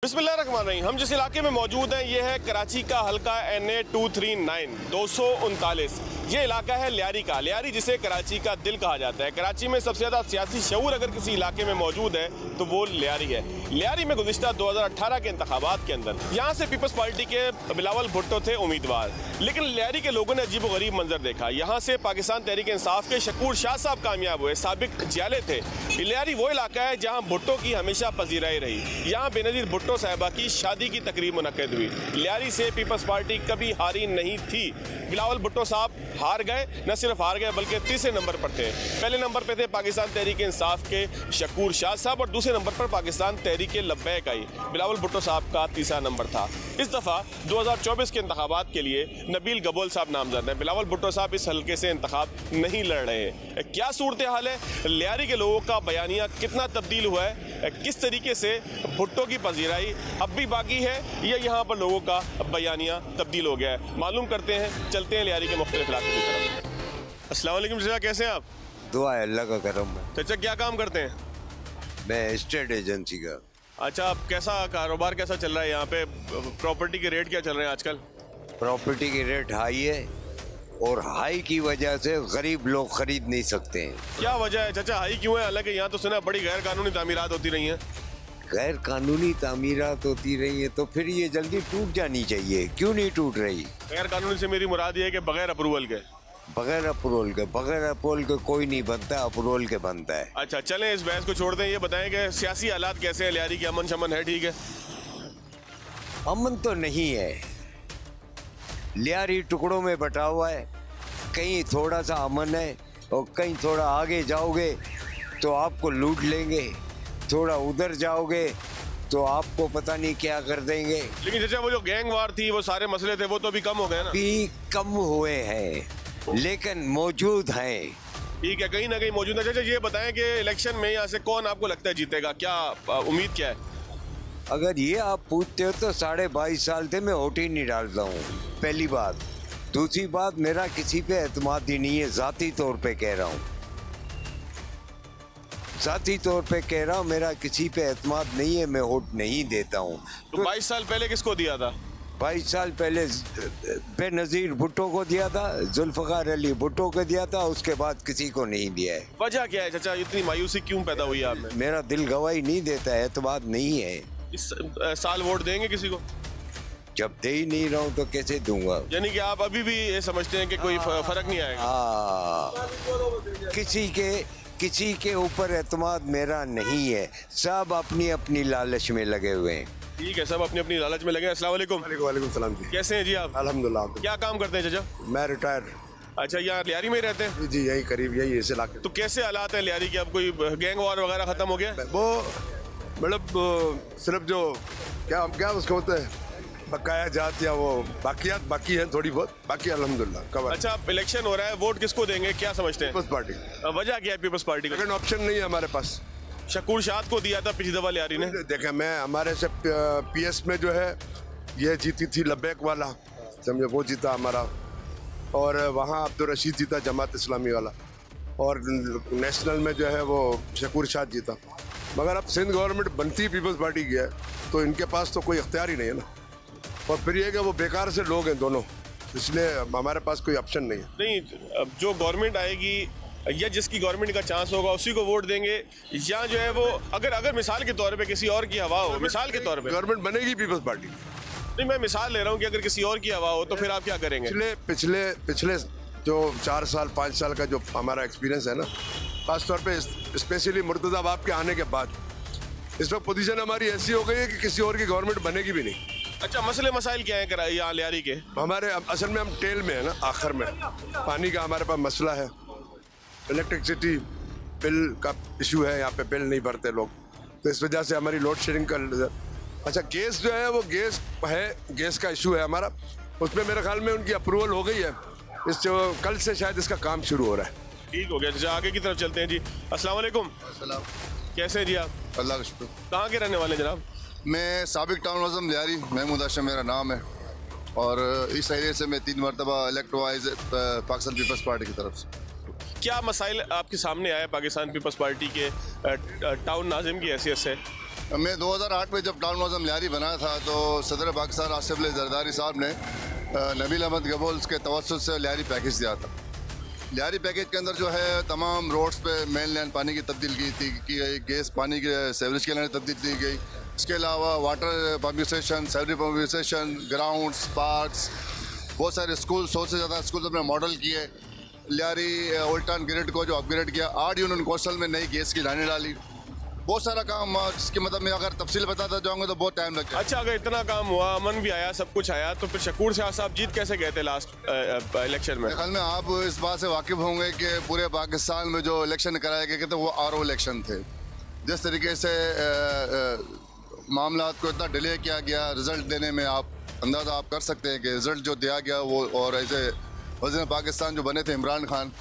बिस्मिल्लाहिर्रहमानिर्रहीम। हम जिस इलाके में मौजूद हैं ये है कराची का हल्का NA 239 239। ये इलाका है लियारी का। लियारी जिसे कराची का दिल कहा जाता है। कराची में सबसे ज़्यादा सियासी शऊर अगर किसी इलाके में मौजूद है तो वो लियारी है। लियारी में गुज़िश्ता 2018 के इंतखाबात के अंदर यहाँ से पीपल्स पार्टी के बिलावल भुट्टो थे उम्मीदवार, लेकिन लियारी के लोगों ने अजीबोगरीब मंजर देखा। यहाँ से पाकिस्तान तहरीक इंसाफ के शकूर शाह साहब कामयाब हुए, साबिक जियाले थे। लियारी वो इलाका है जहाँ भुट्टो की हमेशा पजीराई रही। यहाँ बेनज़ीर भुट्टो साहिबा की शादी की तकरीब मुनक़्क़िद हुई। लियारी से पीपल्स पार्टी कभी हारी नहीं थी। बिलावल भुट्टो साहब हार गए, न सिर्फ हार गए बल्कि तीसरे नंबर पर थे। पहले नंबर पे थे पाकिस्तान तहरीक इंसाफ के शकूर शाह साहब और दूसरे नंबर पर पाकिस्तान तहरीक लब्बैक आई। बिलावल भुट्टो साहब का तीसरा नंबर था। इस दफ़ा 2024 के इंतखाबात के लिए नबील गबोल साहब नामजद हैं। बिलावल भुट्टो साहब इस हल्के से इंतखाब नहीं लड़ रहे हैं। क्या सूरत हाल है? लियारी के लोगों का बयानिया कितना तब्दील हुआ है? किस तरीके से भुट्टो की पजीराई अब भी बाकी है या यहाँ पर लोगों का बयानिया तब्दील हो गया है? मालूम करते हैं, चलते हैं लियारी के मुख्तलिफ इलाकों की तरफ। अस्सलाम वालेकुम चाचा, कैसे हैं आप? दुआ है, अल्लाह का करम है। चाचा क्या काम करते हैं? मैं स्टेट एजेंसी का। अच्छा, अब कैसा कारोबार कैसा चल रहा है यहाँ पे? प्रॉपर्टी के रेट क्या चल रहे हैं आजकल? प्रॉपर्टी के रेट हाई है और हाई की वजह से गरीब लोग खरीद नहीं सकते हैं। क्या वजह है चाचा, हाई क्यों है? हालांकि यहाँ तो सुना बड़ी गैर कानूनी तामीरात होती रही हैं। गैर कानूनी तामीरात होती रही है तो फिर ये जल्दी टूट जानी चाहिए, क्यों नहीं टूट रही? गैर कानूनी से मेरी मुराद ये है कि बगैर अप्रूवल के। बगैर अप्रूवल के कोई नहीं बनता, अप्रूवल के बनता है। अच्छा चलें, इस बहस को छोड़ दें। ये बताएं कि सियासी हालात कैसे हैं लियारी के? अमन शमन है? ठीक है? अमन तो नहीं है, लियारी टुकड़ों में बटा हुआ है। कहीं थोड़ा सा अमन है और कहीं थोड़ा आगे जाओगे तो आपको लूट लेंगे, थोड़ा उधर जाओगे तो आपको पता नहीं क्या कर देंगे। लेकिन चाचा वो जो गैंग वार थी, वो सारे मसले थे, वो तो अभी कम हो गए ना? भी कम हुए हैं लेकिन मौजूद हैं। ठीक है, कहीं ना कहीं मौजूद है। चाचा ये बताएं कि इलेक्शन में यहाँ से कौन आपको लगता है जीतेगा? क्या उम्मीद क्या है? अगर ये आप पूछते हो तो 22.5 साल से मैं वोट ही नहीं डालता हूँ, पहली बात। दूसरी बात, मेरा किसी पे एतमाद ही नहीं है, ज़ाती तौर पे कह रहा हूँ, ज़ाती तौर पे कह रहा हूँ, मेरा किसी पे एतमाद नहीं है, मैं वोट नहीं देता हूँ। तो 22 साल पहले किसको दिया था? 22 साल पहले बेनज़ीर भुट्टो को दिया था, जुल्फ़िकार अली भुट्टो को दिया था, उसके बाद किसी को नहीं दिया है। वजह क्या है चाचा, इतनी मायूसी क्यों पैदा हुई आप में? मेरा दिल गवाही नहीं देता है, एतमाद नहीं है। इस साल वोट देंगे किसी को? जब दे ही नहीं रहा हूँ तो कैसे दूंगा? यानी कि आप अभी भी ये समझते हैं कि कोई फर्क नहीं आएगा? किसी के ऊपर एतमाद मेरा नहीं है, सब अपनी अपनी लालच में लगे हुए हैं। ठीक है, सब अपनी अपनी लालच में लगे। अस्सलाम वालेकुम। वालेकुम सलाम जी। कैसे हैं जी आप? अल्हम्दुलिल्लाह। क्या काम करते हैं चाचा? मैं रिटायर। अच्छा, यहाँ लियारी में ही रहते हैं? जी यही करीब यही इस इलाके। तो कैसे हालात है लियारी के? अब कोई गैंग वॉर वगैरह खत्म हो गया? वो मतलब सिर्फ जो क्या उसको होता है बकाया जात या वो बाकियात बाकी है थोड़ी बहुत, बाकी अल्हम्दुलिल्लाह कवर। अच्छा, इलेक्शन हो रहा है, वोट किसको देंगे, क्या समझते हैं? People's party. वजह क्या है पीपल्स पार्टी का? लेकिन ऑप्शन नहीं है हमारे पास। शकूर शाह को दिया था पिछली दफा लियारी ने। देखें, मैं हमारे से PS में जो है ये जीती थी लब्बैक वाला, समझे, वो जीता हमारा। और वहाँ अब्दुल रशीद जीता जमात इस्लामी वाला। और नेशनल में जो है वो शकूर शाह जीता। मगर अब सिंध गवर्नमेंट बनती पीपल्स पार्टी की है तो इनके पास तो कोई इख्तियार ही नहीं है ना। और फिर ये कि वो बेकार से लोग हैं दोनों, इसलिए हमारे पास कोई ऑप्शन नहीं है। नहीं, अब जो गवर्नमेंट आएगी या जिसकी गवर्नमेंट का चांस होगा उसी को वोट देंगे, या जो है वो अगर मिसाल के तौर पे किसी और की हवा हो, मिसाल के तौर पे गवर्नमेंट बनेगी पीपल्स पार्टी। नहीं, मैं मिसाल ले रहा हूँ कि अगर किसी और की हवा हो तो फिर आप क्या करेंगे? पिछले जो 4 साल 5 साल का जो हमारा एक्सपीरियंस है ना, खासतौर पे स्पेशली मुर्तज़ा बाप के आने के बाद, इस वक्त पोजीशन हमारी ऐसी हो गई है कि किसी और की गवर्नमेंट बनेगी भी नहीं। अच्छा, मसले मसाइल क्या है यहाँ लियारी के? हमारे असल में हम टेल में है ना, आखिर में पानी का हमारे पास मसला है, इलेक्ट्रिसिटी बिल का इशू है, यहाँ पे बिल नहीं भरते लोग, तो इस वजह से हमारी लोड शेडिंग का। अच्छा, गैस जो है वो गैस का इशू है हमारा, उसमें मेरे ख्याल में उनकी अप्रूवल हो गई है, कल से शायद इसका काम शुरू हो रहा है। ठीक हो गया। अच्छा, आगे की तरफ चलते हैं जी। अस्सलाम वालेकुम। कैसे हैं जी आप? अल्लाह का शुक्र। कहाँ के रहने वाले हैं जनाब? मैं साबिक टाउन वज़म लियारी, महमूद आशम मेरा नाम है, और इस एरिया से मैं 3 मरतबा इलेक्ट हुआ पाकिस्तान पीपल्स पार्टी की तरफ से। क्या मसाइल आपके सामने आए पाकिस्तान पीपल्स पार्टी के टाउन नाजिम की हैसियत से? मैं 2008 में जब टाउन मुअज़्ज़म लियारी बनाया था तो सदर पाकिस्तान आसिफ अली जरदारी साहब ने नबील अहमद गबोल्स के तवस्सुत से लियारी पैकेज दिया था। लियारी पैकेज के अंदर जो है तमाम रोड्स पे मेन लाइन पानी की तब्दील की गई, गैस पानी के सेवरेज के लाइन तब्दील की गई। इसके अलावा water pumping station, salary pumping station, grounds, parks, बहुत सारे स्कूल, 100 से ज़्यादा स्कूल अपने मॉडल किए। लियारी ओल्ड टाउन ग्रिड को जो अपग्रेड किया, 8 यूनियन कोस्टल में नई गैस की लाइनें डाली, बहुत सारा काम। जिसकी मतलब मैं अगर तफसील बताता जाऊंगा तो बहुत टाइम लगता है। अच्छा, अगर इतना काम हुआ, अमन भी आया, सब कुछ आया, तो फिर शकूर शाह साहब जीत कैसे गए थे लास्ट इलेक्शन में? ख्याल में आप इस बात से वाकिफ होंगे कि पूरे पाकिस्तान में जो इलेक्शन कराए गए थे वो आरओ इलेक्शन थे। जिस तरीके से मामला को इतना डिले किया गया रिजल्ट देने में, आप अंदाज़ा आप कर सकते हैं कि रिजल्ट जो दिया गया वो, और ऐसे वज़ीर पाकिस्तान जो बने थे इमरान खान,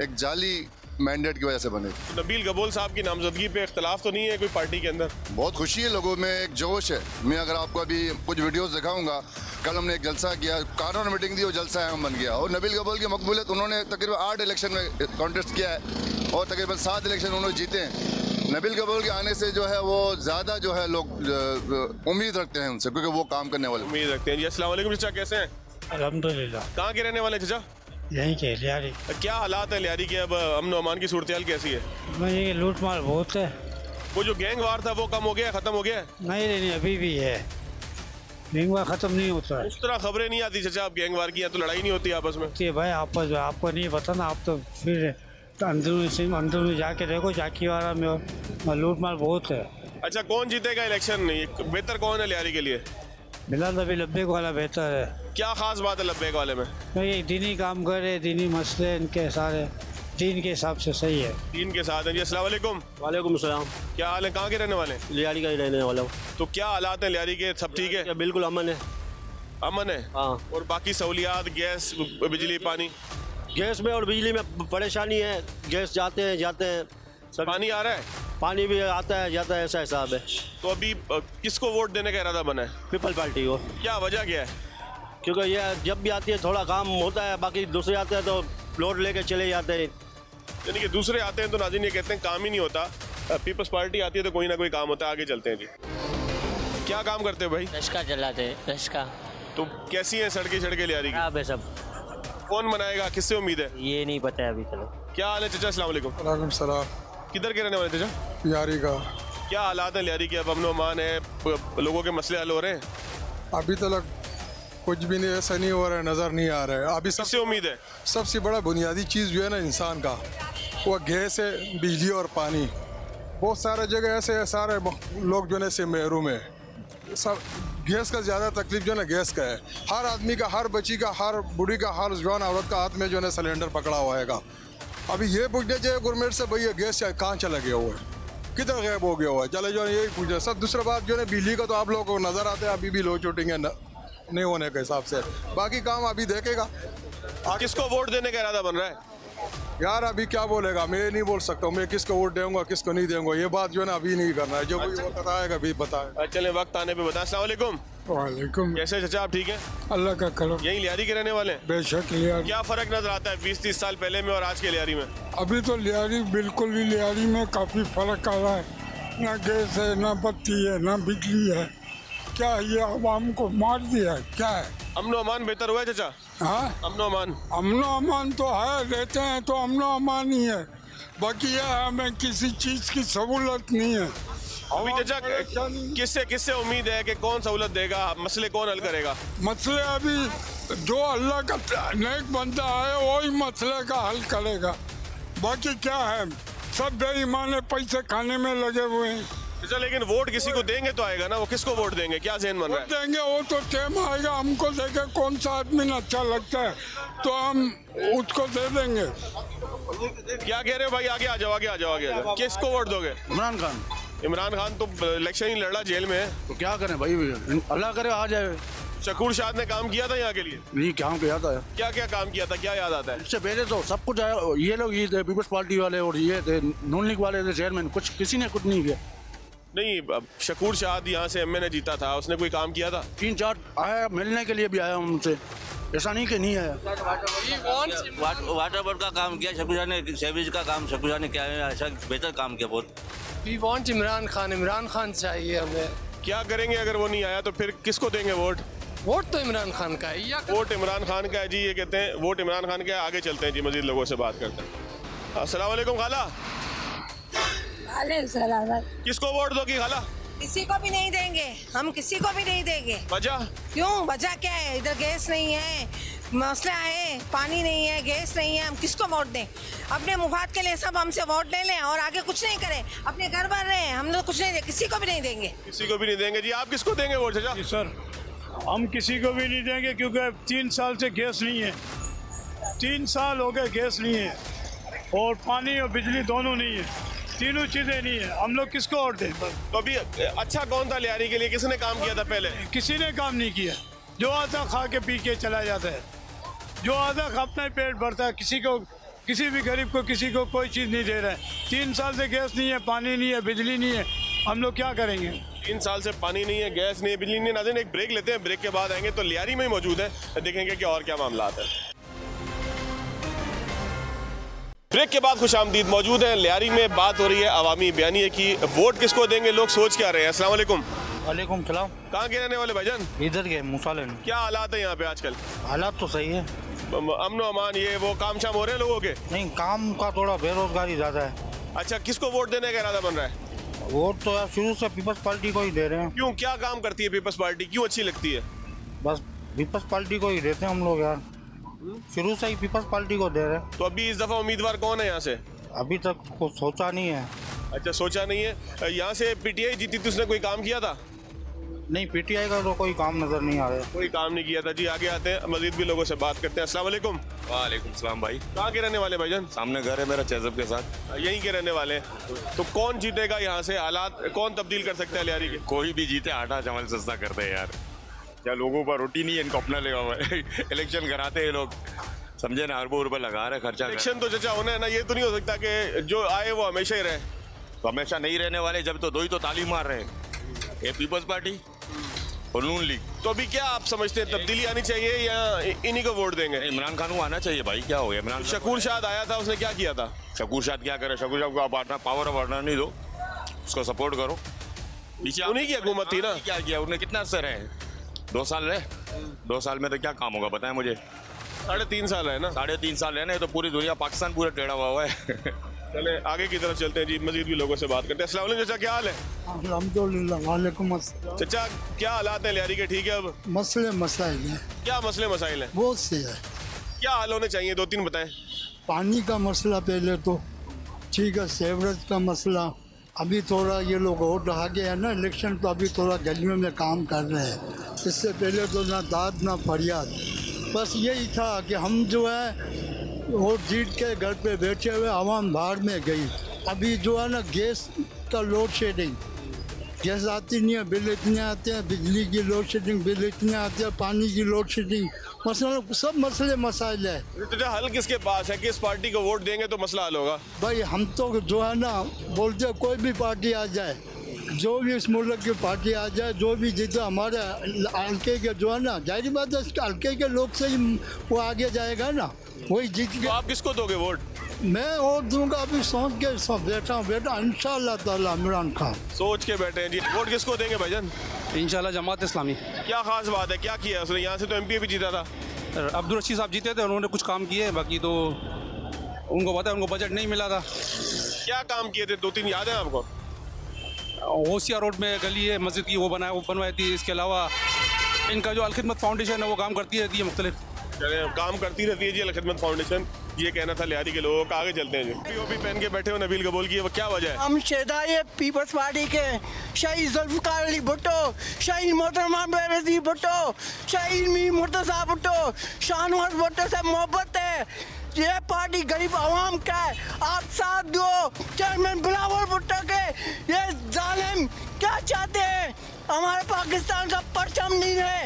एक जाली मैंडेट की वजह से बने। नबील गबोल साहब की नामजदगी पे इख्तलाफ तो नहीं है कोई पार्टी के अंदर? बहुत खुशी है, लोगों में एक जोश है। मैं अगर आपको अभी कुछ वीडियोस दिखाऊंगा, कल हमने एक जलसा किया, कानून मीटिंग दी, वो जलसा अहम बन गया। और नबील गबोल की मकबूलियत, उन्होंने तकरीबन 8 इलेक्शन में कॉन्टेस्ट किया है और तकरीबन 7 इलेक्शन उन्होंने जीते हैं। नबील गबोल के आने से जो है वो ज़्यादा जो है लोग उम्मीद रखते हैं उनसे, क्योंकि वो काम करने वाले। उम्मीद रखते हैं जी। अस्सलाम वालेकुम चाचा, कैसे हैं? अल्हम्दुलिल्लाह। कहाँ के रहने वाले चाचा? यहीं के लियारी। क्या हालात है लियारी के? अब अमन अमान की सूरत हाल कैसी है? ये लूट मार बहुत है। वो जो गैंग वार था वो कम हो गया, खत्म हो गया? नहीं, अभी भी है, गैंग वार खत्म नहीं होता है। उस तरह खबरें नहीं आती चाचा, अब गैंग वार की है तो लड़ाई नहीं होती आपस में? भाई आपस आपको नहीं पता ना, आप तो फिर अंदर जाके देखो, जाकीवाड़ा में लूट मार बहुत है। अच्छा, कौन जीतेगा इलेक्शन? बेहतर कौन है लियारी के लिए? बिलाल अभी लब्बेक वाला बेहतर है। क्या खास बात है लब्बेक वाले में? ये दीनी काम करे, दीनी मसले इनके सारे दीन के हिसाब से सही है। दीन के साथ है जी। अस्सलाम वालेकुम। वालेकुम सलाम। क्या हाल है? कहाँ के रहने वाले हैं? लियारी का ही रहने वाला हूँ। तो क्या हालात है लियारी के? सब ठीक है? बिल्कुल अमन है। अमन है? हाँ। और बाकी सहूलियात, गैस, बिजली, पानी? गैस में और बिजली में परेशानी है। गैस जाते हैं सब। पानी आ रहा है? पानी भी आता है जाता है, ऐसा हिसाब है। तो अभी किसको वोट देने का इरादा बना है? पीपल पार्टी को। क्या वजह क्या है? क्योंकि ये जब भी आती है थोड़ा काम होता है, बाकी दूसरे आते हैं तो लोड लेके चले जाते हैं। यानी कि दूसरे आते हैं तो नाज़रीन ये कहते हैं काम ही नहीं होता, पीपल्स पार्टी आती है तो कोई ना कोई काम होता है। आगे चलते हैं जी। क्या काम करते हो भाई? रश्का चलाते, रश्का। तो कैसी है सड़कें लियारी की? खराब है सब। कौन बनाएगा? किससे उम्मीद है? ये नहीं पता है अभी। चलो, क्या हाल है चाचा? अस्सलाम वालेकुम। वालेकुम सलाम। किधर के रहने वाले चाचा? लियारी का। क्या हालात है लियारी के? अब अमन अमान है, लोगों के मसले हल हो रहे हैं? अभी तक कुछ भी नहीं, ऐसा नहीं हो रहा है, नज़र नहीं आ रहा है। अभी किससे उम्मीद है? सबसे बड़ा बुनियादी चीज़ जो है ना इंसान का, वो गैस है, बिजली और पानी। बहुत सारे जगह ऐसे है, सारे लोग जो है से महरूम है। सब गैस का ज़्यादा तकलीफ जो है ना गैस का है। हर आदमी का, हर बच्ची का, हर बूढ़ी का, हर जवान औरत का हाथ में जो है सिलेंडर पकड़ा हुआ है। अभी ये पूछना चाहिए गवर्नमेंट से, भैया गैस कहाँ चला गया हुआ है, किधर गायब हो गया हुआ है? चले जो है यही पूछना सब। दूसरा बात जो है बिजली का तो आप लोगों को नज़र आता है, अभी भी लोड शूटिंग है नहीं होने के हिसाब से। बाकी काम अभी देखेगा। किसको वोट देने का इरादा बन रहा है? यार अभी क्या बोलेगा, मैं नहीं बोल सकता हूँ मैं किसको वोट दूंगा किसको नहीं दूंगा। ये बात जो है ना अभी नहीं करना है, जो कोई बताएगा भी बताए। चले वक्त आने पे बता। अस्सलाम वालेकुम। वालेकुम। कैसे चाचा, आप ठीक हैं? अल्लाह का करम। यहीं लियारी के रहने वाले हैं? बेशक लियारी। क्या फ़र्क नजर आता है 20-30 साल पहले में और आज के लियारी में? अभी तो लियारी बिल्कुल ही, लियारी में काफ़ी फ़र्क आ रहा है। ना गैस है, ना बत्ती है, ना बिजली है। क्या ये आवाम को मार दिया है? क्या है? अमन अमान बेहतर हुआ है चाचा? हाँ, अमन अमान अमन तो है, रहते हैं तो अमन ही है। बाकी यह है हमें किसी चीज़ की सहूलत नहीं है। अभी चाचा किससे उम्मीद है कि कौन सहूलत देगा, मसले कौन हल करेगा? मसले अभी जो अल्लाह का नेक बंदा है वही मसले का हल करेगा। बाकी क्या है, सब बेईमान पैसे खाने में लगे हुए हैं। चाचा लेकिन वोट किसी को देंगे तो आएगा ना, वो किसको वोट देंगे? क्या ज़हन बन रहा है? देंगे वो तो टाइम आएगा, हमको देखे कौन सा आदमी अच्छा लगता है तो हम उसको दे देंगे। क्या कह रहे हो भाई? आगे आ जाओ। किसको वोट दोगे? इमरान खान। इमरान खान तो इलेक्शन ही लड़ा, जेल में है। तो क्या करें भाई, अल्लाह करे आ जाए। शकूर शाह ने काम किया था यहाँ के लिए? नहीं, काम किया था। क्या क्या काम किया था, क्या याद आता है? इससे पहले तो सब कुछ आया, ये लोग ये थे पीपल्स पार्टी वाले और ये थे नून लीग वाले थे चेयरमैन, कुछ किसी ने कुछ नहीं किया। नहीं, शकूर शाह यहाँ से एमए ने जीता था, उसने कोई काम किया था? 3-4 आया, मिलने के लिए भी आया उनसे, ऐसा नहीं कि नहीं आया। वाटर बोर्ड का काम किया शकूर शाह ने, सेवरेज का काम शकूर शाह ने किया है, ऐसा बेहतर काम किया बहुत। वी वांट इमरान खान चाहिए हमें। क्या करेंगे अगर वो नहीं आया तो फिर किसको देंगे वोट? वोट तो इमरान खान का है। या वोट इमरान खान का है जी, ये कहते हैं वोट इमरान खान का है। आगे चलते हैं जी, मजीद लोगों से बात करते हैं। अस्सलाम वालेकुम खाला। किसको वोट दोगी खाला? किसी को भी नहीं देंगे, हम किसी को भी नहीं देंगे। वजह? क्यों? वजह क्या है? इधर गैस नहीं है, मसला है, पानी नहीं है, गैस नहीं है, हम किसको वोट दें? अपने मुफाद के लिए सब हमसे वोट ले लें और आगे कुछ नहीं करें, अपने घर भर रहे हैं, हम लोग कुछ नहीं दें, किसी को भी नहीं देंगे। किसी को भी नहीं देंगे जी। आप किसको देंगे वोट चाचा? सर हम किसी को भी नहीं देंगे क्योंकि 3 साल से गैस नहीं है, 3 साल हो गए गैस नहीं है और पानी और बिजली दोनों नहीं है, तीनों चीजें नहीं है, हम लोग किसको वोट दें? तो अभी अच्छा कौन था लियारी के लिए? किसने काम किया था पहले? किसी ने काम नहीं किया। जो आता खा के पी के चला जाता है, जो आधा अपना ही पेट भरता है, किसी को, किसी भी गरीब को, किसी को कोई चीज़ नहीं दे रहा है। 3 साल से गैस नहीं है, पानी नहीं है, बिजली नहीं है, हम लोग क्या करेंगे? 3 साल से पानी नहीं है, गैस नहीं है, बिजली नहीं है। नाज़रीन एक ब्रेक लेते हैं, ब्रेक के बाद आएंगे तो लियारी में ही मौजूद है, देखेंगे कि और क्या मामला है। ब्रेक के बाद खुशामदीद मौजूद है लियारी में। बात हो रही है अवामी बयानिए की, वोट किसको देंगे, लोग सोच क्या रहे हैं। अस्सलाम वालेकुम। वालेकुम सलाम। कहाँ के रहने वाले भाईजान? इधर के मुसाले। क्या हालात है यहाँ पे आजकल? हालात तो सही है, अमन अमान, ये वो काम शाम हो रहे हैं लोगों के? नहीं, काम का थोड़ा बेरोजगारी ज्यादा है। अच्छा, किसको वोट देने का इरादा बन रहा है? वोट तो यार शुरू से पीपल्स पार्टी को ही दे रहे हैं। क्यों, क्या काम करती है पीपल्स पार्टी, क्यों अच्छी लगती है? बस पीपल्स पार्टी को ही देते हैं हम लोग यार, शुरू से ही पीपल्स पार्टी को दे रहे हैं। तो अभी इस दफा उम्मीदवार कौन है यहाँ से? अभी तक कुछ सोचा नहीं है। अच्छा, सोचा नहीं है। यहाँ से पीटीआई जीती थी, उसने कोई काम किया था? नहीं, पीटीआई का तो कोई काम नजर नहीं आ रहा है। कोई काम नहीं किया था जी। आगे आते हैं, मजीद भी लोगों से बात करते हैं। अस्सलाम वालेकुम। वालेकुम सलाम भाई। कहाँ के रहने वाले भाईजान? सामने घर है मेरा चेजब के साथ। यहीं के रहने वाले हैं। तो कौन जीतेगा यहाँ से? हालात कौन तब्दील कर सकता है लियारी के? कोई भी जीते, आटा चावल सस्ता करते हैं यार। क्या लोगों पर रोटी नहीं है, इनको अपना लगा हुआ है। इलेक्शन कराते हैं लोग, समझे ना, अरबों रुपए लगा रहे, खर्चा। इलेक्शन तो चचा होना है ना, ये तो नहीं हो सकता कि जो आए वो हमेशा ही रहे। तो हमेशा नहीं रहने वाले, जब तो 2 ही तो ताली मार रहे हैं, ये पीपल्स पार्टी और नून लीग। तो अभी क्या आप समझते हैं, तब्दीली आनी चाहिए या इन्हीं को वोट देंगे? इमरान खान को आना चाहिए भाई। क्या हो गया? इमरान शकूर शाद आया था, उसने क्या किया था? शकूर शाद क्या करे? शकूर शाद को आप पावर बढ़ना नहीं दो, उसको सपोर्ट करो। पीछे उन्हीं की हुकूमत थी ना। क्या किया उन्हें? कितना असर है? 2 साल रहे, 2 साल में तो क्या काम होगा बताएं मुझे? 3.5 साल है ना। 3.5 साल है ना, तो पूरी दुनिया, पाकिस्तान पूरा टेढ़ा हुआ है। चले आगे की तरफ चलते हैं जी, मजीद भी लोगों से बात करते हैं। अस्सलाम वालेकुम चाचा, क्या हाल है? अल्हम्दुलिल्लाह। वालेकुम अस्सलाम। चाचा क्या हालात है लियारी के? ठीक है। अब मसले मसाइल हैं। क्या मसले मसाइल हैं? बहुत से है। क्या हाल होने चाहिए, 2-3 बताएं। पानी का मसला पहले तो ठीक है, सेवरेज का मसला, अभी थोड़ा ये लोग वोट आ गए हैं ना इलेक्शन, तो अभी थोड़ा गलियों में काम कर रहे हैं। इससे पहले तो ना दाद ना फरियाद, बस यही था कि हम जो है वोट जीत के घर पे बैठे हुए, आवाम बाहर में गई। अभी जो है ना गैस का लोड शेडिंग, गैस आती नहीं है, बिल इतने आते हैं, बिजली की लोड शेडिंग, बिल इतने आते हैं, पानी की लोड शेडिंग, मसला सब मसले मसाइल है। तो हल किसके पास है? किस पार्टी को वोट देंगे तो मसला हल होगा? भाई हम तो जो है ना बोलते कोई भी पार्टी आ जाए, जो भी इस मुल्क की पार्टी आ जाए, जो भी जीते, हमारे हल्के के जो है ना, जाहिर बात है हल्के के लोग से ही वो आगे जाएगा ना, वही जीत के। तो आप किसको दोगे वोट? मैं वोट दूंगा, अभी सोच के सब बैठा हूँ बेटा, इंशाल्लाह ताला इमरान खान। सोच के बैठे हैं जी। वोट किसको देंगे भाईजान? इंशाल्लाह जमात इस्लामी। क्या खास बात है, क्या किया उसने? यहाँ से तो एमपी भी जीता था। अब्दुल रशीद साहब जीते थे, उन्होंने कुछ काम किए, बाकी तो उनको पता है, उनको बजट नहीं मिला था। क्या काम किए थे? 2-3 याद है आपको? होशिया रोड में गली है, मस्जिद की, वो बनवाई थी। इसके अलावा इनका जो अलखिदमत फाउंडेशन है वो काम करती रहती है, मुख्तलिफ काम करती रहती है जी अलखिदमत फाउंडेशन। ये कहना था लियारी के लोगों का। आगे चलते हैं जी। पीओपी पहन के बैठे हो नबील कबूल की, वो क्या वजह है? हम शहदाय पीपल्स पार्टी के शहीद जुल्फकार अली भुट्टो, शहीद मोहतरमा बेनज़ीर भुट्टो, शहीद मीर मुर्तज़ा भुट्टो, शाहनवाज भुट्टो से मोहब्बत है। ये पार्टी गरीब आवाम का है, आप साथ दो। चेयरमैन बिलावल भुट्टो के ये जालिम क्या चाहते हैं? हमारे पाकिस्तान का परचम नहीं है,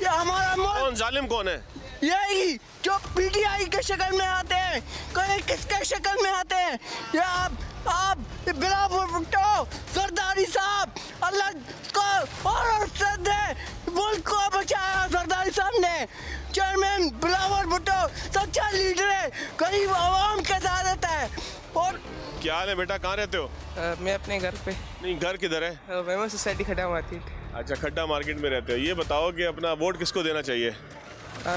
ये हमारा कौन जालिम कौन है? यही जो पीटीआई के शक्ल में आते हैं, कोई किसके शक्ल में आते हैं। ये आप बिलावल भुट्टो, सरदारी साहब, अल्लाह को और दे, मुल्क को बचाया सरदारी साहब ने। चेयरमैन बिलावल भुट्टो सच्चा लीडर है, गरीब आवाम के साथ रहता है। और क्या हाल है बेटा, कहाँ रहते हो? मैं अपने घर पे। नहीं, घर किधर है? वेमन सोसाइटी खड्डा मार्केट। अच्छा, खड्डा मार्केट में रहते हो। ये बताओ कि अपना वोट किसको देना चाहिए?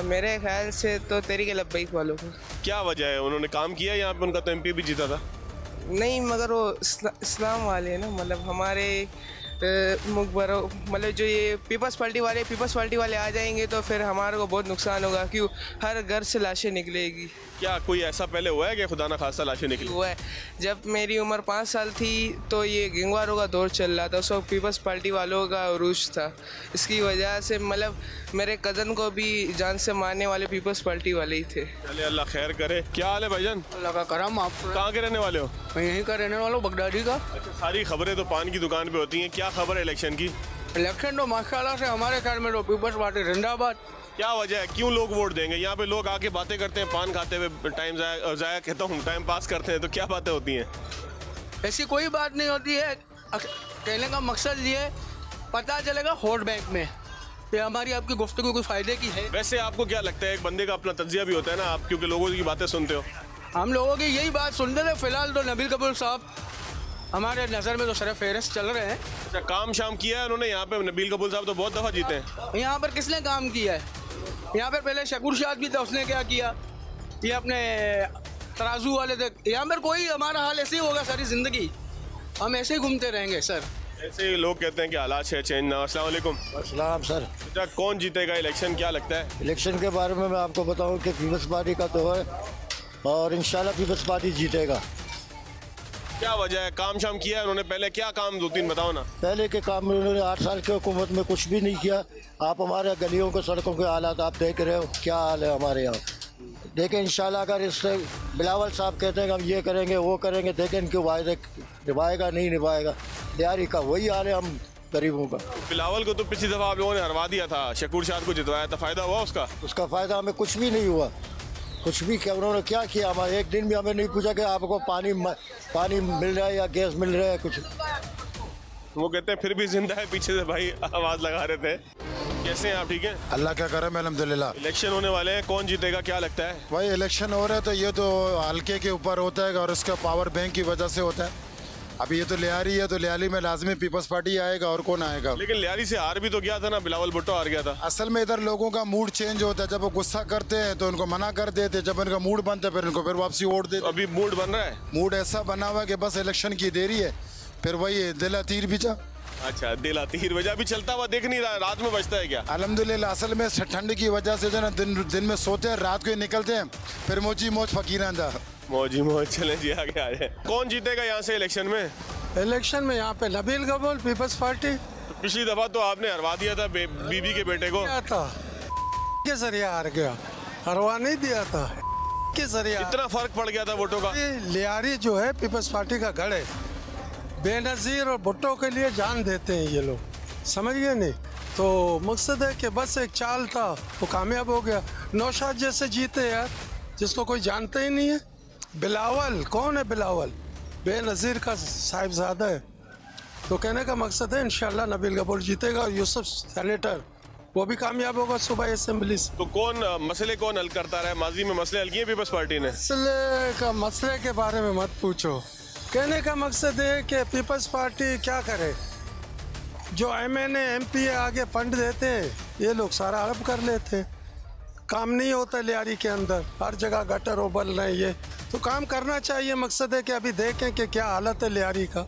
मेरे ख्याल से तो तहरीक लब्बैक वालों को। क्या वजह है? उन्होंने काम किया यहाँ पे? उनका तो एमपी भी जीता था। नहीं, मगर वो इस्लाम वाले ना, मतलब हमारे मुखबरों, मतलब जो ये पीपल्स पार्टी वाले आ जाएंगे तो फिर हमारे को बहुत नुकसान होगा, क्यों हर घर से लाशें निकलेगी। क्या कोई ऐसा पहले हुआ है कि खुदा ना खासा लाशें निकली? हुआ है। जब मेरी उम्र 5 साल थी तो ये गैंगवारों का दौर चल रहा था, उस वक्त पीपल्स पार्टी वालों का उरूज था। इसकी वजह से मतलब मेरे कज़न को भी जान से मारने वाले पीपल्स पार्टी वाले ही थे। चले, अल्लाह खैर करे। क्या हाल है भाईजान? अल्लाह का करम। आप कहाँ के रहने वाले हो? मैं यहीं का रहने वाला हूँ, बगदादी का। अच्छा, सारी खबरें तो पान की दुकान पे होती हैं। क्या खबर है इलेक्शन की? इलेक्शन तो माशाल्लाह से हमारे ख्याल में तो पीपल्स पार्टी जिंदाबाद। क्या वजह है, क्यों लोग वोट देंगे? यहाँ पे लोग आके बातें करते हैं, पान खाते हुए टाइम जाया कहता हूँ, टाइम पास करते हैं, तो क्या बातें होती हैं? ऐसी कोई बात नहीं होती है। कहने का मकसद ये पता चलेगा वोट बैंक में ये हमारी आपकी गुफ्तगू कोई फ़ायदे की है। वैसे आपको क्या लगता है, एक बंदे का अपना तज्जिया भी होता है ना, आप क्योंकि लोगों की बातें सुनते हो? हम लोगों की यही बात सुनते थे। फिलहाल तो नबील कपूर साहब हमारे नज़र में तो सर फेहरिस्त चल रहे हैं। अच्छा, काम शाम किया है उन्होंने यहाँ पे? नबील कपूर साहब तो बहुत दफ़ा जीते हैं। यहाँ पर किसने काम किया है? यहाँ पर पहले शकूर शाद भी था, उसने क्या किया? ये अपने तराजू वाले थे। यहाँ पर कोई हमारा हाल ऐसे ही होगा सारी ज़िंदगी, हम ऐसे ही घूमते रहेंगे सर। ऐसे ही लोग कहते हैं कि हालात है चेंज ना। अस्सलाम वालेकुम। अस्सलाम सर। अच्छा, कौन जीतेगा इलेक्शन, क्या लगता है? इलेक्शन के बारे में मैं आपको बताऊं कि पीपल्स पार्टी का तो है और इंशाल्लाह पीपल्स पार्टी जीतेगा। क्या वजह है? काम शाम किया है उन्होंने? पहले क्या काम 2-3 बताओ ना। पहले के काम में उन्होंने 8 साल की हुकूमत में कुछ भी नहीं किया। आप हमारे गलियों के सड़कों के हालात आप देख रहे हो, क्या हाल है हमारे यहाँ। देखें इंशाल्लाह अगर इससे बिलावल साहब कहते हैं कि हम ये करेंगे वो करेंगे, देखें इनके वायदे निभाएगा नहीं निभाएगा। तैयारी का वही हाल है हम गरीबों का। बिलावल को तो पिछली दफ़ा आप लोगों ने हरवा दिया था, शकूर शाद को जितवाया था, फ़ायदा हुआ उसका? उसका फ़ायदा हमें कुछ भी नहीं हुआ। कुछ भी क्या उन्होंने क्या किया? हमारे एक दिन भी हमें नहीं पूछा कि आपको पानी मिल रहा है या गैस मिल रहा है कुछ। वो कहते हैं फिर भी जिंदा है, पीछे से भाई आवाज़ लगा रहे थे। कैसे हैं आप? ठीक है, अल्लाह क्या करे, मैं अल्हम्दुलिल्लाह। इलेक्शन होने वाले हैं, कौन जीतेगा क्या लगता है? भाई इलेक्शन हो रहा है तो ये तो हल्के के ऊपर होता है और उसका पावर बैंक की वजह से होता है। अभी ये तो लियारी है तो लियारी में लाजमी पीपल्स पार्टी आएगा और कौन आएगा। लेकिन लियारी से हार भी तो गया था ना, बिलावल भुट्टो हार गया था। असल में इधर लोगों का मूड चेंज होता है, जब वो गुस्सा करते हैं तो उनको मना कर देते, जब उनका मूड बनता है फिर उनको फिर वापसी वोट देते। अभी मूड बन रहा है? मूड ऐसा बना हुआ है कि बस इलेक्शन की देरी है, फिर वही दिला तीर बिचा। अच्छा, दिला तीर बजा भी चलता हुआ देख नहीं रहा, रात में बजता है क्या? अल्हम्दुलिल्लाह। असल में ठंड की वजह से जो ना दिन में सोते हैं, रात को निकलते हैं, फिर मोची मोच फकीरांदा। मौजी मौज। चले जी, आगे आ जाए। कौन जीतेगा यहाँ से इलेक्शन में? इलेक्शन में यहाँ पे नबील कपूर पीपल्स पार्टी। पिछली दफा तो आपने हरवा दिया था बीबी के बेटे को। क्या था के जरिए हार गया, हरवा नहीं दिया था के जरिए। इतना फर्क पड़ गया था वोटों का। लियारी जो है पीपल्स पार्टी का गढ़ है, बेनज़ीर और भुट्टो के लिए जान देते हैं ये लोग, समझ गए नहीं? तो मकसद है कि बस एक चाल था वो कामयाब हो गया। नौशाद जैसे जीते यार, जिसको कोई जानता ही नहीं है। बिलावल कौन है? बिलावल बेनज़ीर का साहिबजादा है। तो कहने का मकसद है इंशाल्लाह नबील कपूर जीतेगा और यूसुफ सेनेटर वो भी कामयाब होगा सुबह असेंबली से। तो मसले कौन हल करता रहा है? माजी में मसले हल किए पीपल्स पार्टी ने? मसले के बारे में मत पूछो। कहने का मकसद है कि पीपल्स पार्टी क्या करे, जो MNA MP आगे फंड देते हैं ये लोग सारा हड़प कर लेते हैं। काम नहीं होता लियारी के अंदर, हर जगह गटर उबल रहे हैं। ये तो काम करना चाहिए। मकसद है कि अभी देखें कि क्या हालत है लियारी का।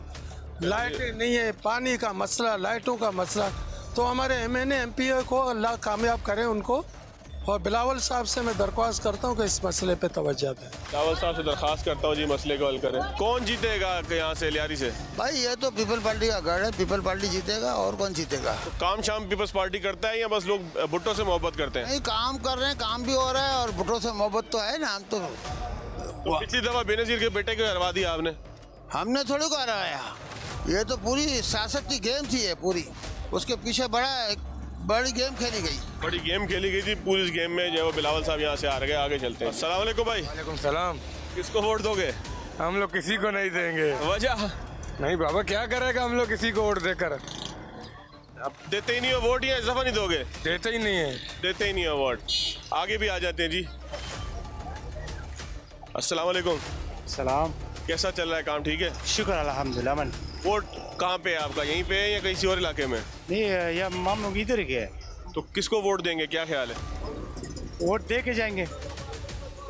लाइट नहीं है, पानी का मसला, लाइटों का मसला। तो हमारे MNA MP को अल्लाह कामयाब करें उनको। और बिलावल साहब से मैं दरख्वास्त करता हूँ कि इस मसले पे तवज्जो दें। बिलावल साहब से दरख्वास्त करता हूँ जी, मसले को हल करें। कौन जीतेगा यहाँ से लियारी से? भाई ये तो पीपल पार्टी का गढ़ है, पीपल पार्टी जीतेगा और कौन जीतेगा। तो काम शाम पीपल्स पार्टी करता है या बस लोग भुट्टो से मोहब्बत करते हैं? नहीं, काम कर रहे हैं, काम भी हो रहा है और भुट्टो से मोहब्बत तो है ना। हम तो पिछली दफा बेनज़ीर के बेटे को हरवा दिया आपने। हमने थोड़ी को हराया, ये तो पूरी सियासत की गेम थी ये पूरी, उसके पीछे बड़ी गेम खेली गई। बड़ी गेम खेली गई थी पूरी। इस गेम में जो बिलावल साहब यहाँ से हार गए। आगे चलते हैं। अस्सलाम वालेकुम भाई। वालेकुम सलाम। किसको वोट दोगे? हम लोग किसी को नहीं देंगे। वजह? नहीं बाबा, क्या करेगा हम लोग किसी को वोट देकर। अब देते ही नहीं हो वोट या इस दफा नहीं दोगे? देते ही नहीं है। देते ही नहीं हो वोट। आगे भी आ जाते हैं जी। अस्सलाम वालेकुम। सलाम। कैसा चल रहा है काम, ठीक है? शुक्र अल्हम्दुलिल्लाह। मन वोट कहाँ पे है आपका, यहीं पे है या किसी और इलाके में? नहीं, यह हम लोग इधर के है। तो किसको वोट देंगे, क्या ख्याल है? वोट दे के जाएंगे।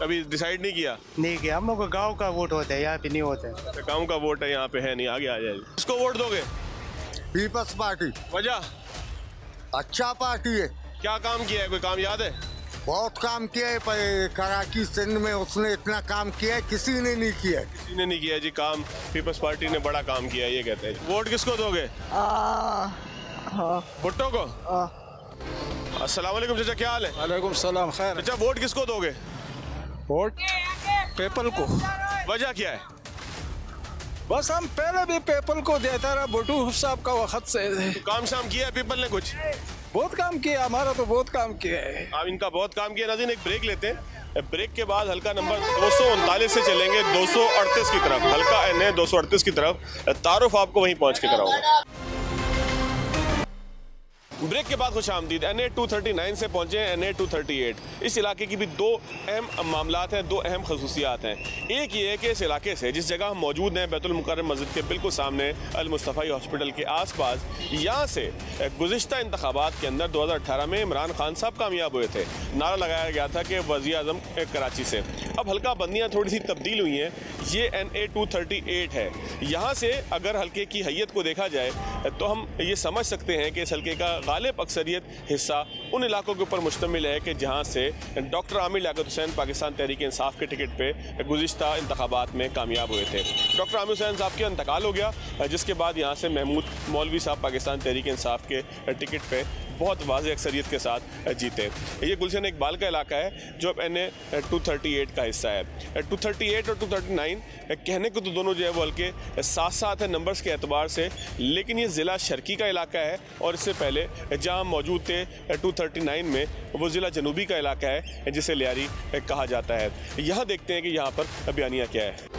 अभी डिसाइड नहीं किया? नहीं किया, हम लोग का गाँव का वोट होता है, यहाँ पे नहीं होता है। गाँव का वोट है, यहाँ पे है नहीं, आगे आ जाएगी। किसको वोट दोगे? People's party. वजह? अच्छा पार्टी है। क्या काम किया है, कोई काम याद है? बहुत काम किया है, पर कराची सिंध में उसने इतना काम किया है, किसी ने नहीं किया है। किसी ने नहीं किया जी काम, पीपल्स पार्टी ने बड़ा काम किया है, ये कहते हैं। वोट किसको दोगे? भुट्टो को? अस्सलाम वालेकुम चाचा, क्या हाल है? वालेकुम सलाम, खैर। चाचा वोट किसको दोगे? वोट पेपल को। वजह क्या है? बस हम पहले भी पेपल को देता रहा, भुट्टो साहब का वक्त से। तो काम शाम किया है पीपल ने कुछ? बहुत काम किया, हमारा तो बहुत काम किया है। आप इनका बहुत काम किया। नाज़रीन, एक ब्रेक लेते हैं, ब्रेक के बाद हल्का नंबर 239 से चलेंगे 238 की तरफ, हल्का NA 238 की तरफ। तारुफ आपको वहीं पहुंच के कराऊंगा। ब्रेक के बाद खुश आमदीद। NA 239 से पहुंचे हैं NA 238। इस इलाके की भी दो अहम मामलात हैं, दो अहम खसूसियात हैं। एक ये है कि इस इलाके से जिस जगह हम मौजूद हैं, बैतुल मुकर्रम मस्जिद के बिल्कुल सामने, अल मुस्तफ़ा हॉस्पिटल के आसपास, यहाँ से गुज़िश्ता इंतखाबात के अंदर 2018 में इमरान खान साहब कामयाब हुए थे। नारा लगाया गया था कि वज़ीर आज़म कराची से। अब हल्का बंदियाँ थोड़ी सी तब्दील हुई हैं। ये NA 238 है। यहाँ से अगर हल्के की हैयत को देखा जाए तो हम ये समझ सकते हैं कि इस हल्के का गालिब अक्सरियत हिस्सा उन इलाकों के ऊपर मुश्तमिल है कि जहाँ से डॉक्टर आमिर लियाकत हुसैन पाकिस्तान तहरीक इंसाफ के टिकट पे गुज़िश्ता इंतखाबात में कामयाब हुए थे। डॉक्टर आमिर हुसैन साहब का इंतकाल हो गया, जिसके बाद यहाँ से महमूद मौलवी साहब पाकिस्तान तहरीक इंसाफ के टिकट पे बहुत वाज़ेह अक्सरियत के साथ जीते। ये गुलशन इकबाल का इलाका है जो अब NA 238 का हिस्सा है। 238 और 239 कहने को तो दोनों जो है वो हल्के साथ साथ है नंबर्स के एतबार से, लेकिन ये ज़िला शर्की का इलाका है और इससे पहले जहाँ मौजूद थे 239 में वो ज़िला जनूबी का इलाका है जिसे लियारी कहा जाता है। यहाँ देखते हैं कि यहाँ पर बयानिया क्या है।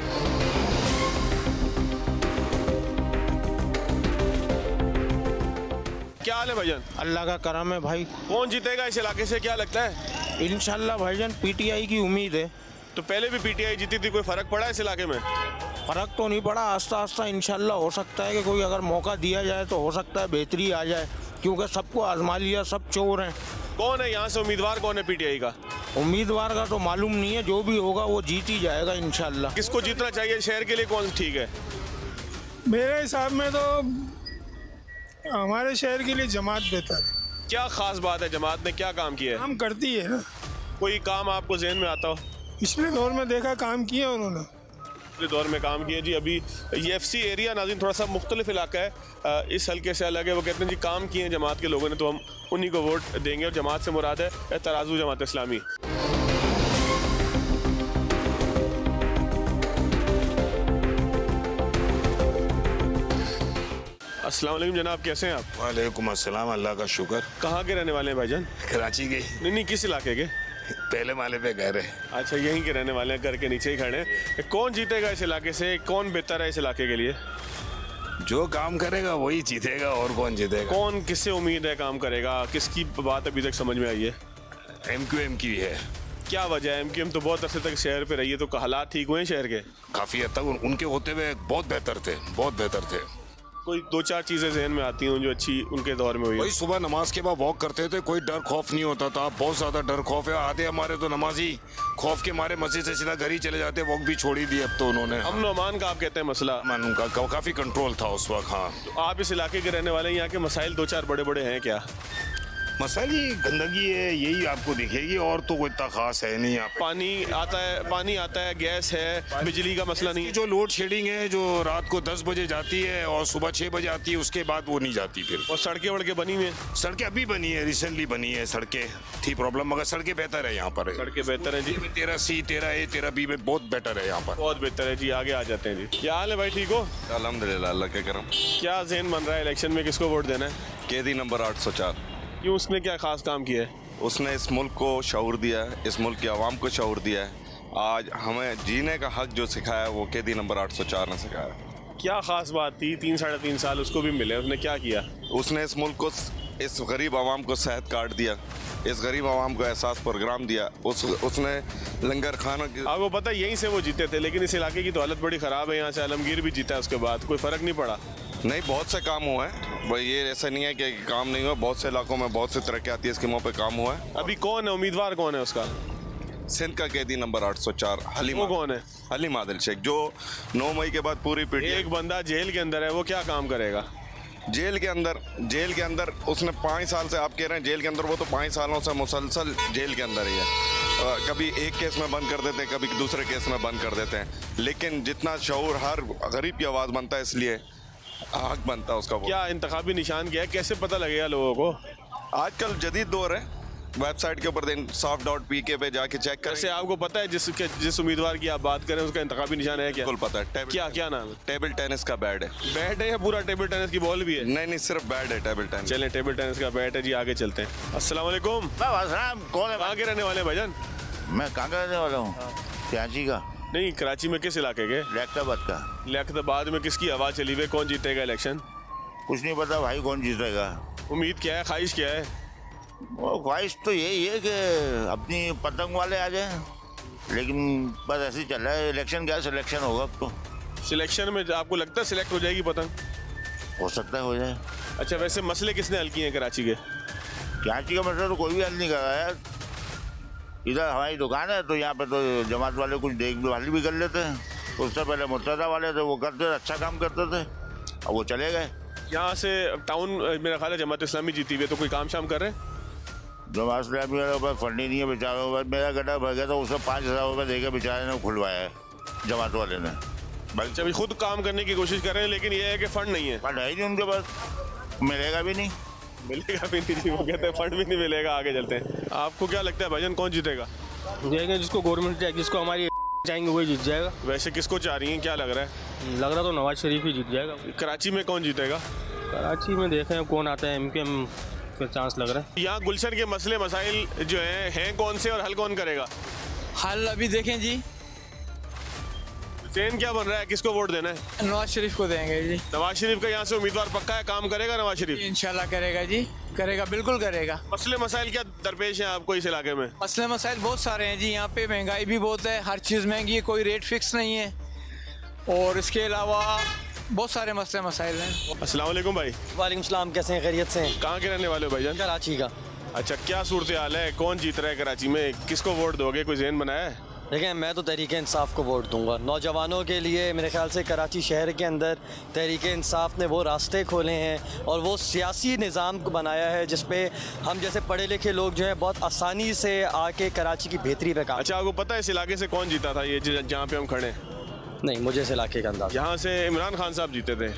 क्या हाल है भाईजान? अल्लाह का करम है भाई। कौन जीतेगा इस इलाके से, क्या लगता है? इंशाल्लाह भाईजान PTI की उम्मीद है। तो पहले भी PTI जीती थी, कोई फ़र्क पड़ा है इस इलाके में? फ़र्क तो नहीं पड़ा, आस्ता आस्ता इंशाल्लाह हो सकता है कि कोई अगर मौका दिया जाए तो हो सकता है बेहतरी आ जाए, क्योंकि सबको आजमा लिया, सब चोर हैं। कौन है यहाँ से उम्मीदवार, कौन है PTI का? उम्मीदवार का तो मालूम नहीं है, जो भी होगा वो जीत ही जाएगा इंशाल्लाह। किसको जीतना चाहिए शहर के लिए, कौन ठीक है? मेरे हिसाब में तो हमारे शहर के लिए जमात बेहतर है। क्या खास बात है, जमात ने क्या काम किया है? काम करती है ना। कोई काम आपको जहन में आता हो? पिछले दौर में देखा काम किया उन्होंने, पिछले दौर में काम किया जी। अभी ये FC एरिया नाज़रीन थोड़ा सा मुख्तलिफ इलाका है, इस हल्के से अलग है। वो कहते हैं जी काम किए हैं जमात के लोगों ने, तो हम उन्हीं को वोट देंगे। और जमात से मुराद है तराजू जमात इस्लामी। अस्सलाम वालेकुम जनाब, कैसे हैं आप? वालेकुम अस्सलाम, अल्लाह का शुक्र। कहाँ के रहने वाले हैं भाईजान? कराची के। नहीं, किस इलाके के? पहले माले पे घर है। अच्छा, यहीं के रहने वाले हैं, घर के नीचे ही खड़े हैं। कौन जीतेगा इस इलाके से, कौन बेहतर है इस इलाके के लिए? जो काम करेगा वही जीतेगा, और कौन जीतेगा? कौन, किससे उम्मीद है काम करेगा, किसकी बात अभी तक समझ में आई है? MQM की है। क्या वजह है? MQM तो बहुत अरसे तक शहर पे रही है, तो हालात ठीक हुए हैं शहर के? काफ़ी हद तक उनके होते हुए बहुत बेहतर थे, बहुत बेहतर थे। कोई दो चार चीज़ें जहन में आती हैं जो अच्छी उनके दौर में हुई? वही सुबह नमाज के बाद वॉक करते थे, कोई डर खौफ नहीं होता था। बहुत ज़्यादा डर खौफ है, आधे हमारे तो नमाजी खौफ के मारे मस्जिद से सीधा घर ही चले जाते, वॉक भी छोड़ी दी अब तो उन्होंने। अमन अमान का आप कहते हैं मसला? उनका काफ़ी कंट्रोल था उस वक्त। हाँ, तो आप इस इलाके के रहने वाले हैं, यहाँ के मसाइल दो चार बड़े बड़े हैं क्या? मसाइल गंदगी है, यही आपको दिखेगी, और तो कोई इतना खास है नहीं। आप पानी आता है, गैस है, बिजली का मसला नहीं है। जो लोड शेडिंग है, जो रात को 10 बजे जाती है और सुबह 6 बजे आती है, उसके बाद वो नहीं जाती फिर। और सड़कें वड़कें बनी हुई हैं? सड़कें अभी बनी है, रिसेंटली बनी है। सड़कें थी प्रॉब्लम, मगर सड़कें बेहतर है यहाँ पर। सड़कें बेहतर है जी। 13C 13A 13B में बहुत बेटर है यहाँ पर, बहुत बेहतर है जी। आगे आ जाते हैं जी। क्या हाल है भाई, ठीक हो? अल्हम्दुलिल्लाह, अल्लाह के करम। क्या ज़हन बन रहा है इलेक्शन में, किसको वोट देना है? कैदी नंबर 804। क्यों, उसने क्या खास काम किया है? उसने इस मुल्क को शऊर दिया है, इस मुल्क की आवाम को शऊर दिया है। आज हमें जीने का हक जो सिखाया वो कैदी नंबर 804 ने सिखाया। क्या खास बात थी? 3 साढ़े 3 साल उसको भी मिले, उसने क्या किया? उसने इस मुल्क को, इस गरीब आवाम को सेहत कार्ड दिया, इस गरीब आवाम को एहसास प्रोग्राम दिया, उसने लंगर खाना आपको पता है यहीं से वो जीते थे, लेकिन इस इलाके की तो हालत बड़ी ख़राब है। यहाँ से आलमगीर भी जीता है, उसके बाद कोई फ़र्क नहीं पड़ा। नहीं, बहुत से काम हुए हैं भाई, ये ऐसा नहीं है कि काम नहीं हुआ। बहुत से इलाकों में बहुत से तरक्याती स्कीमों पे काम हुआ है। अभी कौन है उम्मीदवार, कौन है उसका? सिंध का कैदी नंबर 804 हलीम। वो कौन है? हलीम आदिल शेख, जो 9 मई के बाद पूरी पीटीआई। एक बंदा जेल के अंदर है, वो क्या काम करेगा? जेल के अंदर उसने 5 साल से, आप कह रहे हैं जेल के अंदर, वो तो 5 सालों से मुसलसल जेल के अंदर ही है। कभी एक केस में बंद कर देते हैं, कभी दूसरे केस में बंद कर देते हैं, लेकिन जितना शऊर हर गरीब की आवाज़ बनता है, इसलिए हक बनता है उसका। वो क्या इंतखाबी निशान क्या है, कैसे पता लगेगा लोगों को? आजकल जदीद दौर है, वेबसाइट के ऊपर insaf.pk पे जाके चेक करें। वैसे आपको पता है जिस उम्मीदवार की आप बात करें उसका इंतखाबी निशान है क्या? बिल्कुल पता है। क्या नाम है? टेबल टेनिस का बैट है। बैट है या पूरा टेबल टेनिस की बॉल भी है? नहीं, सिर्फ बैट है टेबल टेनिस। चलें, टेबल टेनिस का बैट है जी, आगे चलते हैं। अस्सलाम वालेकुम। कौन है? कहाँ के रहने वाले हैं भाईजान? मैं कहाँ का रहने वाला हूँ? कराची का। नहीं, कराची में किस इलाके के? लियाकताबाद का। लियाकताबाद में किसकी आवाज़ चली हुई, कौन जीतेगा इलेक्शन? कुछ नहीं पता भाई, कौन जीतेगा। उम्मीद क्या है, ख्वाहिश क्या है? वो ख्वाहिश तो यही है कि अपनी पतंग वाले आ जाएं, लेकिन बस ऐसे ही चल रहा है। इलेक्शन क्या सिलेक्शन होगा अब तो। सिलेक्शन में आपको लगता है सिलेक्ट हो जाएगी पतंग? हो सकता है हो जाए। अच्छा, वैसे मसले किसने हल किए हैं कराची के? कराची का मसला तो कोई भी हल नहीं कर रहा है। इधर हमारी दुकान है, तो यहाँ पे तो जमात वाले कुछ देखभाल भी कर लेते हैं। उससे पहले मुर्तज़ा वाले थे, वो करते, अच्छा काम करते थे, अब वो चले गए। यहाँ से टाउन मेरा ख्याल है जमात इस्लामी जीती हुई है, तो कोई काम शाम कर रहे हैं? जमात इस्लामी वाले ऊपर फंड ही नहीं है बेचारों पर। मेरा गड्ढा भर गया, तो उसको 5,000 रुपये देकर बेचारे ने खुलवाया है जमात वाले ने। अच्छा, अभी खुद काम करने की कोशिश कर रहे हैं, लेकिन ये है कि फंड नहीं है। फंड है ही नहीं उनके पास, मिलेगा भी नहीं। मिलेगा भी नहीं जी, वो कहते हैं फंड भी नहीं मिलेगा। आगे चलते हैं। आपको क्या लगता है भाईजान, कौन जीतेगा? देखेंगे जिसको गवर्नमेंट, जिसको हमारी चाहेंगे वही जीत जाएगा। वैसे किसको चाह रही हैं, क्या लग रहा है? लग रहा तो नवाज शरीफ ही जीत जाएगा। कराची में कौन जीतेगा? कराची में देखें कौन आता है, MKM का चांस लग रहा है। यहाँ गुलशन के मसले मसाइल जो हैं कौन से और हल कौन करेगा? हल अभी देखें जी, चेन क्या बन रहा है, किसको वोट देना है? नवाज शरीफ को देंगे जी। नवाज शरीफ का यहाँ से उम्मीदवार पक्का है, काम करेगा नवाज शरीफ? इंशाल्लाह करेगा जी, करेगा, बिल्कुल करेगा। मसले मसाइल क्या दरपेश हैं आपको इस इलाके में? मसले मसाइल बहुत सारे हैं जी। यहाँ पे महंगाई भी बहुत है, हर चीज़ महंगी है, कोई रेट फिक्स नहीं है, और इसके अलावा बहुत सारे मसले मसाइल हैं। अस्सलाम वालेकुम भाई। वालेकुम सलाम, कैसे हैं, खैरियत से हैं? कहाँ के रहने वाले हो भाईजान? कराची का। अच्छा, क्या सूरत हाल है, कौन जीत रहा है कराची में, किसको वोट दोगे, कोई ज़हन बनाया है? देखें, मैं तो तहरीक इंसाफ को वोट दूंगा। नौजवानों के लिए मेरे ख्याल से कराची शहर के अंदर तहरीक इंसाफ ने वो रास्ते खोले हैं और वो सियासी निज़ाम को बनाया है जिस पे हम जैसे पढ़े लिखे लोग जो हैं बहुत आसानी से आके कराची की बेहतरी पे काम। अच्छा, आपको पता है इस इलाके से कौन जीता था, ये जहाँ पे हम खड़े हैं? नहीं, मुझे इस इलाके का अंदाज़ा। यहाँ से इमरान खान साहब जीते थे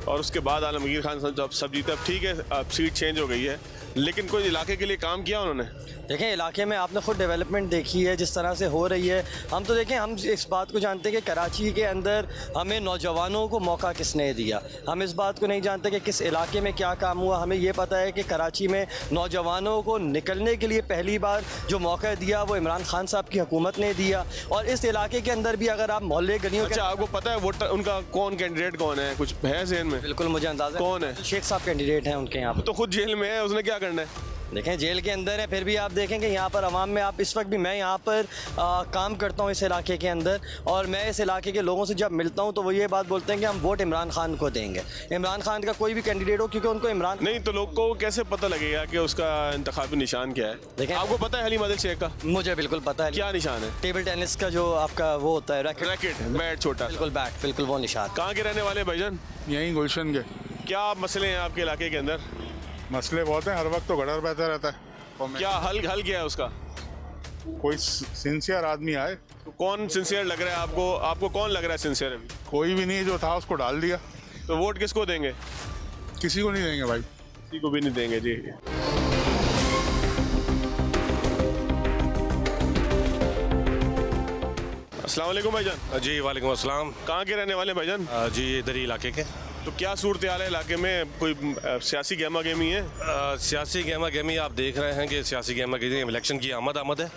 और उसके बाद आलमगीर खान साहब सब जीते। अब ठीक है, अब सीट चेंज हो गई है, लेकिन कोई इलाके के लिए काम किया उन्होंने? देखें, इलाके में आपने खुद डेवलपमेंट देखी है जिस तरह से हो रही है। हम तो देखें, हम इस बात को जानते हैं कि कराची के अंदर हमें नौजवानों को मौका किसने दिया। हम इस बात को नहीं जानते कि किस इलाके में क्या काम हुआ। हमें ये पता है कि कराची में नौजवानों को निकलने के लिए पहली बार जो मौका दिया वो इमरान खान साहब की हुकूमत ने दिया। और इस इलाके के अंदर भी अगर आप मोहल्ले गलियों अच्छा, आपको पता है वोटर उनका कौन कैंडिडेट कौन है, कुछ है ज़हन में? बिल्कुल मुझे अंदाज़ा। कौन है? शेख साहब कैंडिडेट हैं उनके यहाँ। तो खुद जेल में है, उसने क्या करना है? देखें, जेल के अंदर है, फिर भी आप देखें कि यहाँ पर अवाम में, आप इस वक्त भी मैं यहाँ पर काम करता हूँ इस इलाके के अंदर, और मैं इस इलाके के लोगों से जब मिलता हूँ तो वो ये बात बोलते हैं कि हम वोट इमरान खान को देंगे। इमरान खान का कोई भी कैंडिडेट हो, क्योंकि उनको इमरान नहीं, तो लोग को कैसे पता लगेगा कि उसका इंतखाबी निशान क्या है? देखें, आपको पता है हलीम आदिल शेख का? मुझे बिल्कुल पता है। क्या निशान है? टेबल टेनिस का जो आपका वो होता है, रैकेट, बैट छोटा। बिल्कुल बैट, बिल्कुल वो निशान। कहाँ के रहने वाले भाईजान? यहीं गुलशन के। क्या मसले हैं आपके इलाके के अंदर? मसले बहुत हैं, हर वक्त तो गड़र बहता रहता है। क्या हल क्या है उसका? कोई सिंसियर आदमी आए। तो कौन सिंसियर लग रहा है आपको? आपको कौन लग रहा है सिंसियर? अभी कोई भी नहीं, जो था उसको डाल दिया। तो वोट किसको देंगे? किसी को नहीं देंगे भाई, किसी को भी नहीं देंगे जी। अस्सलाम वालेकुम भाईजान। जी वालेकुम अस्सलाम। कहाँ के रहने वाले भाईजान? जी इधर ही इलाके के। तो क्या सूरत हाल है इलाके में, कोई सियासी गहमा गहमी है? सियासी गहमा गहमी आप देख रहे हैं कि सियासी गहमा गहमी, इलेक्शन की आमद है।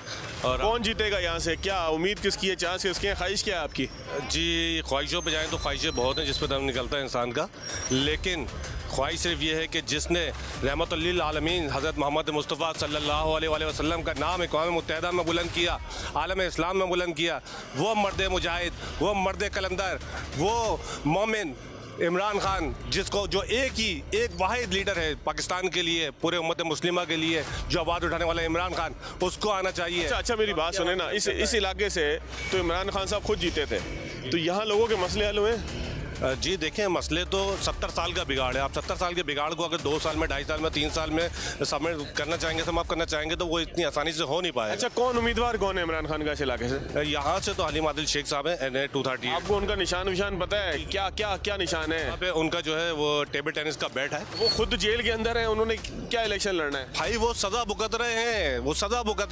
और कौन जीतेगा यहाँ से, क्या उम्मीद किसकी है, चांस किसके हैं, ख्वाहिश क्या है आपकी? जी ख्वाहिशों पे जाएं तो ख्वाहिशें बहुत हैं जिस पर दम निकलता है इंसान का, लेकिन ख्वाहिश सिर्फ ये है कि जिसने रहमतुल्लिल आलमीन हज़रत मोहम्मद मुस्तफ़ा सल्लल्लाहु अलैहि वसल्लम का नाम अक़वाम मुत्तहिदा में बुलंद किया, आलम इस्लाम में बुलंद किया, वो मर्द मुजाहिद, वो मर्द कलंदर, वो मोमिन इमरान खान, जिसको जो एक वाहिद लीडर है पाकिस्तान के लिए, पूरे उम्मत मुस्लिमा के लिए, जो आवाज़ उठाने वाला इमरान खान, उसको आना चाहिए। अच्छा मेरी बात सुने ना, इस इलाके से तो इमरान खान साहब खुद जीते थे, तो यहाँ लोगों के मसले हल हुए? जी देखें, मसले तो 70 साल का बिगाड़ है। आप 70 साल के बिगाड़ को अगर 2 साल में, 2.5 साल में, 3 साल में समाप्त करना चाहेंगे तो वो इतनी आसानी से हो नहीं पाएगा। अच्छा, कौन उम्मीदवार कौन है इमरान खान का इस इलाके से? यहाँ से तो हलीम आदिल शेख साहब हैं, NA 230। आपको उनका निशान पता है? क्या निशान है? यहाँ पे उनका जो है वो टेबल टेनिस का बैट है। वो खुद जेल के अंदर है, उन्होंने क्या इलेक्शन लड़ना है? भाई वो सजा भुगत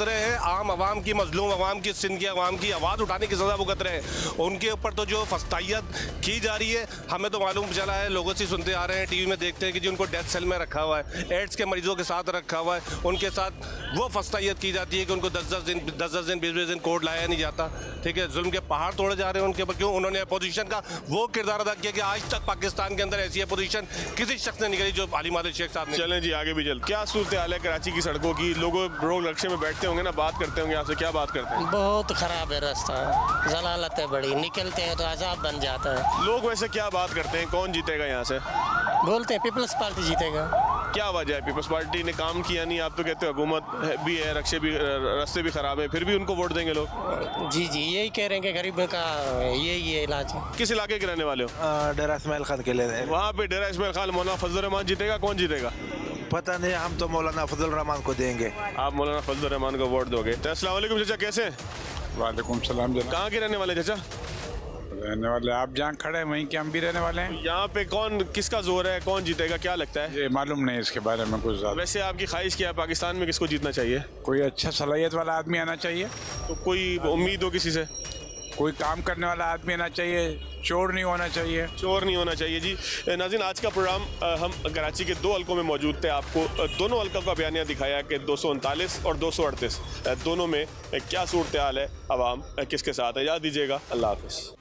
रहे हैं, आम आवाम की, मजलूम आवाम की, सिंध की आवाम की आवाज़ उठाने की सजा भुगत रहे हैं। उनके ऊपर तो जो फस्तायत की जा रही है, हमें तो मालूम चला है, लोगों से सुनते आ रहे हैं, टीवी में देखते हैं कि जी उनको डेथ सेल में रखा हुआ है, एड्स के मरीजों के साथ रखा हुआ है, उनके साथ वो फस्तायत की जाती है कि उनको 10-10 दिन 20-20 दिन कोर्ट लाया नहीं जाता। ठीक है, जुल्म के पहाड़ तोड़े जा रहे हैं उनके ऊपर। क्यों? उन्होंने अपोजिशन का वो किरदार अदा किया कि आज तक पाकिस्तान के अंदर ऐसी अपोजिशन किसी शख्स ने निकली जो हलीम आदिल शेख साहब ने। चलें जी, आगे भी चल। क्या सूरत हाल है कराची की सड़कों की? लोग रक्शे में बैठते होंगे ना, बात करते होंगे आपसे, क्या बात करते हैं? बहुत खराब है रास्ता, जलालत है बड़ी, निकलते हैं तो अजाब बन जाता है। लोग वैसे क्या बात करते हैं, कौन जीतेगा यहाँ से? बोलते हैं पीपल्स पार्टी जीतेगा। क्या वजह है? पीपल्स पार्टी ने काम किया नहीं, आप तो कहते हो हुकूमत भी है, रास्ते भी खराब है, फिर भी उनको वोट देंगे लोग? जी यही कह रहे हैं कि गरीबों का यही है इलाज है। किस इलाके के रहने वाले हो? डेरा इस्माइल खान के लिए। वहाँ पे डेरा इस्माइल खान, मौलाना फजल रहमान जीतेगा? कौन जीतेगा? पता नहीं, हम तो मौलाना फजल रहमान को देंगे। आप मौलाना फजल रहमान को वोट दोगे? तो अस्सलाम वालेकुम चाचा, कैसे हैं? वालेकुम सलाम। कहाँ के रहने वाले चाचा? रहने वाले आप जहाँ खड़े हैं वहीं के हम भी रहने वाले हैं। यहाँ पे कौन, किसका जोर है, कौन जीतेगा, क्या लगता है? ये मालूम नहीं इसके बारे में कुछ ज़्यादा। वैसे आपकी ख्वाहिश क्या है, पाकिस्तान में किसको जीतना चाहिए? कोई अच्छा सलाहियत वाला आदमी आना चाहिए। तो कोई उम्मीद हो किसी से? कोई काम करने वाला आदमी आना चाहिए, चोर नहीं होना चाहिए। चोर नहीं होना चाहिए। जी नाज़रीन, आज का प्रोग्राम हम कराची के 2 हल्कों में मौजूद थे। आपको दोनों हल्कों का बयानिया दिखाया कि 239 और 238 दोनों में क्या सूरत हाल है, आवाम किसके साथ है। याद दीजिएगा। अल्लाह हाफ़िज़।